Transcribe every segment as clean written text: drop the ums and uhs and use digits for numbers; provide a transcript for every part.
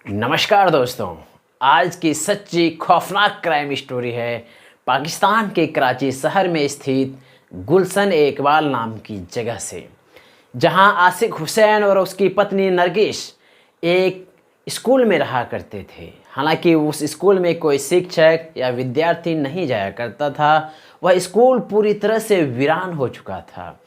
नमस्कार दोस्तों। आज की सच्ची खौफनाक क्राइम स्टोरी है पाकिस्तान के कराची शहर में स्थित गुलशन इकबाल नाम की जगह से, जहां आसिक हुसैन और उसकी पत्नी नरगिस एक स्कूल में रहा करते थे। हालांकि उस स्कूल में कोई शिक्षक या विद्यार्थी नहीं जाया करता था। वह स्कूल पूरी तरह से वीरान हो चुका था।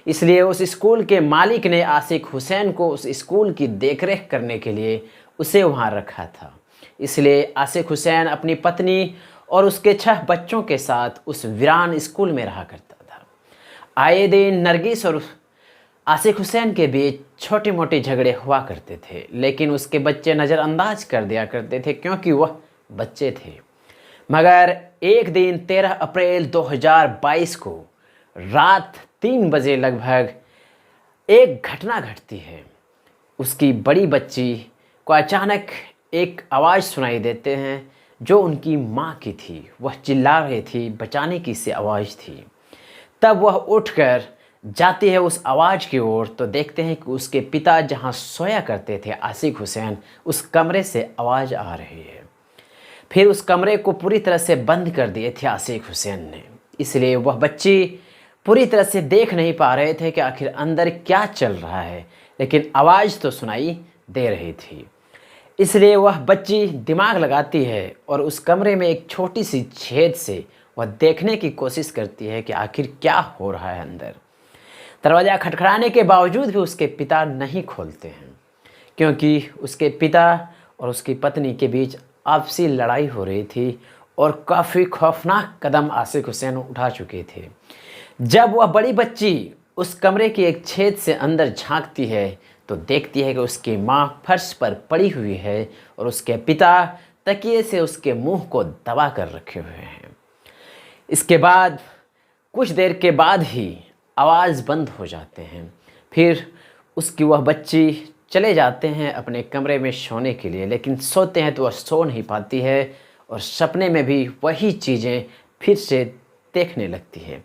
इसलिए उस स्कूल के मालिक ने आसिक हुसैन को उस स्कूल की देखरेख करने के लिए उसे वहाँ रखा था। इसलिए आसिक हुसैन अपनी पत्नी और उसके 6 बच्चों के साथ उस वीरान स्कूल में रहा करता था। आए दिन नरगिस और आसिक हुसैन के बीच छोटे मोटे झगड़े हुआ करते थे, लेकिन उसके बच्चे नज़रअंदाज कर दिया करते थे क्योंकि वह बच्चे थे। मगर एक दिन 13 अप्रैल 2022 को रात 3 बजे लगभग एक घटना घटती है। उसकी बड़ी बच्ची को अचानक एक आवाज़ सुनाई देते हैं जो उनकी माँ की थी। वह चिल्ला रही थी, बचाने की सी आवाज़ थी। तब वह उठकर जाती है उस आवाज़ की ओर, तो देखते हैं कि उसके पिता जहाँ सोया करते थे आसिक हुसैन, उस कमरे से आवाज़ आ रही है। फिर उस कमरे को पूरी तरह से बंद कर दिए थे आसिक हुसैन ने। इसलिए वह बच्ची पूरी तरह से देख नहीं पा रहे थे कि आखिर अंदर क्या चल रहा है, लेकिन आवाज़ तो सुनाई दे रही थी। इसलिए वह बच्ची दिमाग लगाती है और उस कमरे में एक छोटी सी छेद से वह देखने की कोशिश करती है कि आखिर क्या हो रहा है अंदर। दरवाज़ा खटखटाने के बावजूद भी उसके पिता नहीं खोलते हैं, क्योंकि उसके पिता और उसकी पत्नी के बीच आपसी लड़ाई हो रही थी और काफ़ी खौफनाक कदम आसिक हुसैन उठा चुके थे। जब वह बड़ी बच्ची उस कमरे की एक छेद से अंदर झांकती है तो देखती है कि उसकी माँ फर्श पर पड़ी हुई है और उसके पिता तकिए से उसके मुंह को दबा कर रखे हुए हैं। इसके बाद कुछ देर के बाद ही आवाज़ बंद हो जाते हैं। फिर उसकी वह बच्ची चले जाते हैं अपने कमरे में सोने के लिए, लेकिन सोते हैं तो वह सो नहीं पाती है और सपने में भी वही चीज़ें फिर से देखने लगती है।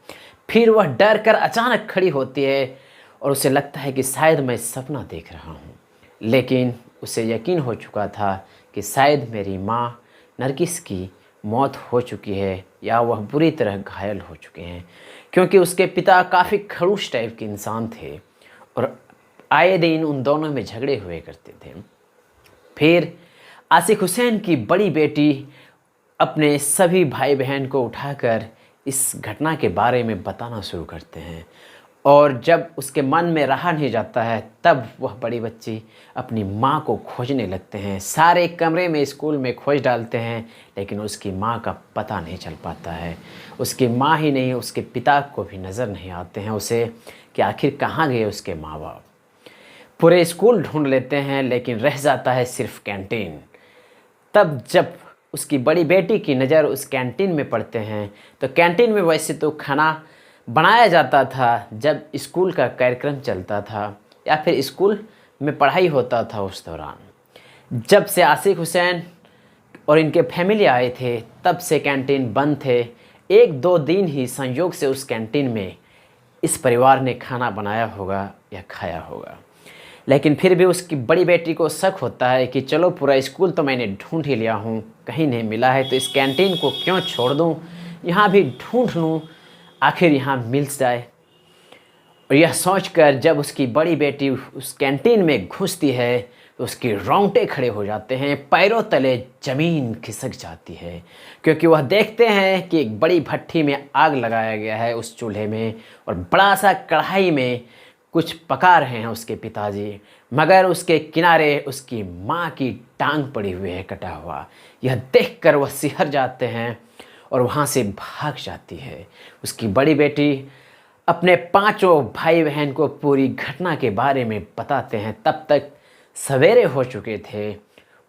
फिर वह डर कर अचानक खड़ी होती है और उसे लगता है कि शायद मैं सपना देख रहा हूँ, लेकिन उसे यकीन हो चुका था कि शायद मेरी माँ नरगिस की मौत हो चुकी है या वह बुरी तरह घायल हो चुके हैं, क्योंकि उसके पिता काफ़ी खड़ूस टाइप के इंसान थे और आए दिन उन दोनों में झगड़े हुए करते थे। फिर आसिक हुसैन की बड़ी बेटी अपने सभी भाई बहन को उठाकर इस घटना के बारे में बताना शुरू करते हैं, और जब उसके मन में रहा नहीं जाता है तब वह बड़ी बच्ची अपनी माँ को खोजने लगते हैं। सारे कमरे में स्कूल में खोज डालते हैं, लेकिन उसकी माँ का पता नहीं चल पाता है। उसकी माँ ही नहीं, उसके पिता को भी नज़र नहीं आते हैं उसे कि आखिर कहाँ गए उसके माँ बाप। पूरे स्कूल ढूंढ लेते हैं, लेकिन रह जाता है सिर्फ कैंटीन। तब जब उसकी बड़ी बेटी की नज़र उस कैंटीन में पड़ते हैं तो कैंटीन में वैसे तो खाना बनाया जाता था जब स्कूल का कार्यक्रम चलता था या फिर स्कूल में पढ़ाई होता था। उस दौरान जब से आसिक हुसैन और इनके फैमिली आए थे तब से कैंटीन बंद थे। 1-2 दिन ही संयोग से उस कैंटीन में इस परिवार ने खाना बनाया होगा या खाया होगा, लेकिन फिर भी उसकी बड़ी बेटी को शक होता है कि चलो पूरा स्कूल तो मैंने ढूंढ ही लिया हूँ, कहीं नहीं मिला है तो इस कैंटीन को क्यों छोड़ दूँ, यहाँ भी ढूंढ लूँ, आखिर यहाँ मिल जाए। और यह सोचकर जब उसकी बड़ी बेटी उस कैंटीन में घुसती है तो उसके रोंगटे खड़े हो जाते हैं, पैरों तले ज़मीन खिसक जाती है, क्योंकि वह देखते हैं कि एक बड़ी भट्टी में आग लगाया गया है उस चूल्हे में और बड़ा सा कढ़ाई में कुछ पका रहे हैं उसके पिताजी, मगर उसके किनारे उसकी माँ की टांग पड़ी हुई है कटा हुआ। यह देखकर वह सिहर जाते हैं और वहाँ से भाग जाती है। उसकी बड़ी बेटी अपने 5 भाई बहन को पूरी घटना के बारे में बताते हैं। तब तक सवेरे हो चुके थे।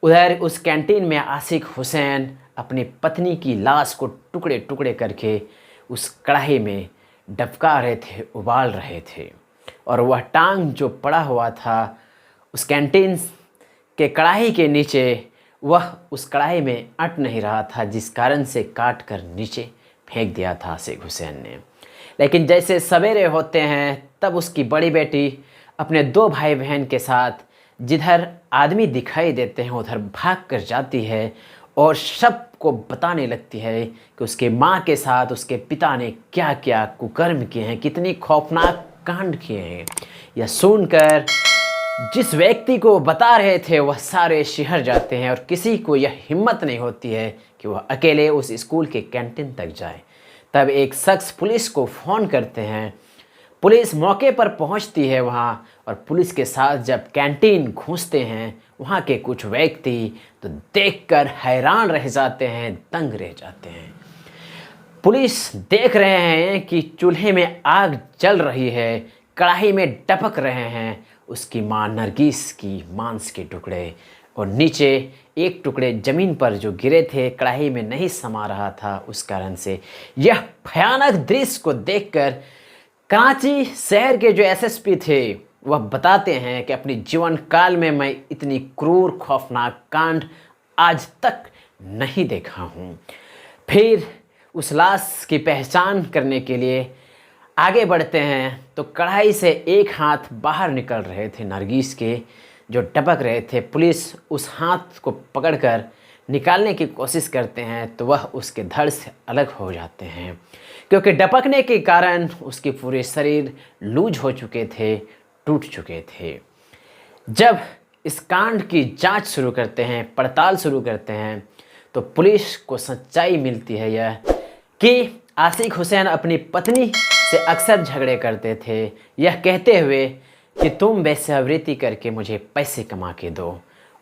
उधर उस कैंटीन में आसिक हुसैन अपनी पत्नी की लाश को टुकड़े टुकड़े करके उस कढ़ाई में डबका रहे थे, उबाल रहे थे, और वह टांग जो पड़ा हुआ था उस कैंटीन के कढ़ाई के नीचे, वह उस कढ़ाई में अट नहीं रहा था, जिस कारण से काट कर नीचे फेंक दिया था आसिक हुसैन ने। लेकिन जैसे सवेरे होते हैं तब उसकी बड़ी बेटी अपने 2 भाई बहन के साथ जिधर आदमी दिखाई देते हैं उधर भाग कर जाती है और सबको बताने लगती है कि उसके माँ के साथ उसके पिता ने क्या क्या कुकर्म किए हैं, कितनी खौफनाक कांड किए हैं। यह सुनकर जिस व्यक्ति को बता रहे थे वह सारे शिहर जाते हैं और किसी को यह हिम्मत नहीं होती है कि वह अकेले उस स्कूल के कैंटीन तक जाए। तब एक शख्स पुलिस को फ़ोन करते हैं। पुलिस मौके पर पहुंचती है वहां, और पुलिस के साथ जब कैंटीन घुसते हैं वहां के कुछ व्यक्ति तो देखकर हैरान रह जाते हैं, दंग रह जाते हैं। पुलिस देख रहे हैं कि चूल्हे में आग जल रही है, कढ़ाई में टपक रहे हैं उसकी माँ नरगिस की मांस के टुकड़े, और नीचे एक टुकड़े ज़मीन पर जो गिरे थे, कढ़ाई में नहीं समा रहा था उस कारण से। यह भयानक दृश्य को देखकर कराची शहर के जो एसएसपी थे वह बताते हैं कि अपने जीवन काल में मैं इतनी क्रूर खौफनाक कांड आज तक नहीं देखा हूँ। फिर उस लाश की पहचान करने के लिए आगे बढ़ते हैं तो कढ़ाई से एक हाथ बाहर निकल रहे थे नरगिस के, जो टपक रहे थे। पुलिस उस हाथ को पकड़कर निकालने की कोशिश करते हैं तो वह उसके धड़ से अलग हो जाते हैं, क्योंकि टपकने के कारण उसके पूरे शरीर लूज हो चुके थे, टूट चुके थे। जब इस कांड की जांच शुरू करते हैं, पड़ताल शुरू करते हैं, तो पुलिस को सच्चाई मिलती है यह कि आशिक हुसैन अपनी पत्नी से अक्सर झगड़े करते थे, यह कहते हुए कि तुम वेश्यावृत्ति करके मुझे पैसे कमा के दो।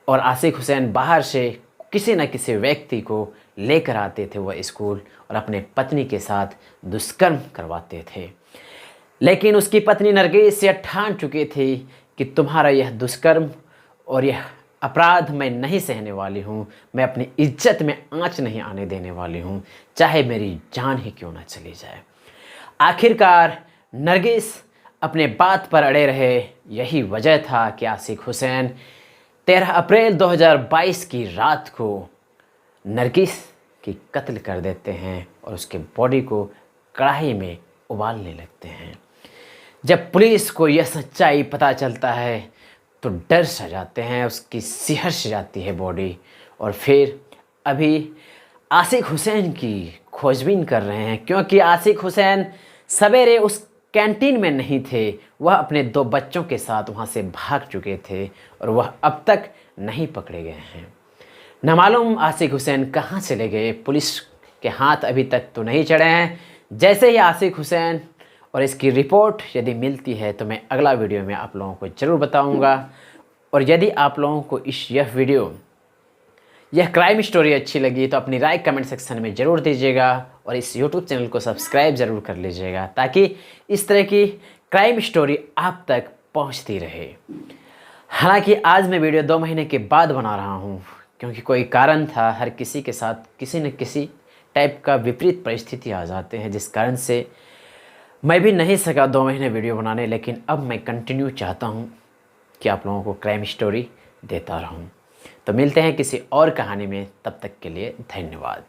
और आशिक हुसैन बाहर से किसी न किसी व्यक्ति को लेकर आते थे वह स्कूल और अपने पत्नी के साथ दुष्कर्म करवाते थे। लेकिन उसकी पत्नी नरगिस यह ठान चुकी थी कि तुम्हारा यह दुष्कर्म और यह अपराध मैं नहीं सहने वाली हूँ, मैं अपनी इज्जत में आंच नहीं आने देने वाली हूँ, चाहे मेरी जान ही क्यों ना चली जाए। आखिरकार नरगिस अपने बात पर अड़े रहे। यही वजह था कि आशिक हुसैन 13 अप्रैल 2022 की रात को नरगिस की कत्ल कर देते हैं और उसके बॉडी को कढ़ाई में उबालने लगते हैं। जब पुलिस को यह सच्चाई पता चलता है तो डर सा जाते हैं, उसकी सिहर जाती है बॉडी। और फिर अभी आशिक हुसैन की खोजबीन कर रहे हैं, क्योंकि आशिक हुसैन सवेरे उस कैंटीन में नहीं थे, वह अपने 2 बच्चों के साथ वहां से भाग चुके थे और वह अब तक नहीं पकड़े गए हैं। न मालूम आशिक हुसैन कहाँ चले गए, पुलिस के हाथ अभी तक तो नहीं चढ़े हैं। जैसे ही आशिक हुसैन और इसकी रिपोर्ट यदि मिलती है तो मैं अगला वीडियो में आप लोगों को ज़रूर बताऊंगा। और यदि आप लोगों को यह क्राइम स्टोरी अच्छी लगी तो अपनी राय कमेंट सेक्शन में ज़रूर दीजिएगा और इस यूट्यूब चैनल को सब्सक्राइब ज़रूर कर लीजिएगा, ताकि इस तरह की क्राइम स्टोरी आप तक पहुंचती रहे। हालांकि आज मैं वीडियो 2 महीने के बाद बना रहा हूं, क्योंकि कोई कारण था, हर किसी के साथ किसी न किसी टाइप का विपरीत परिस्थिति आ जाते हैं, जिस कारण से मैं भी नहीं सका 2 महीने वीडियो बनाने। लेकिन अब मैं कंटिन्यू चाहता हूं कि आप लोगों को क्राइम स्टोरी देता रहूं। तो मिलते हैं किसी और कहानी में, तब तक के लिए धन्यवाद।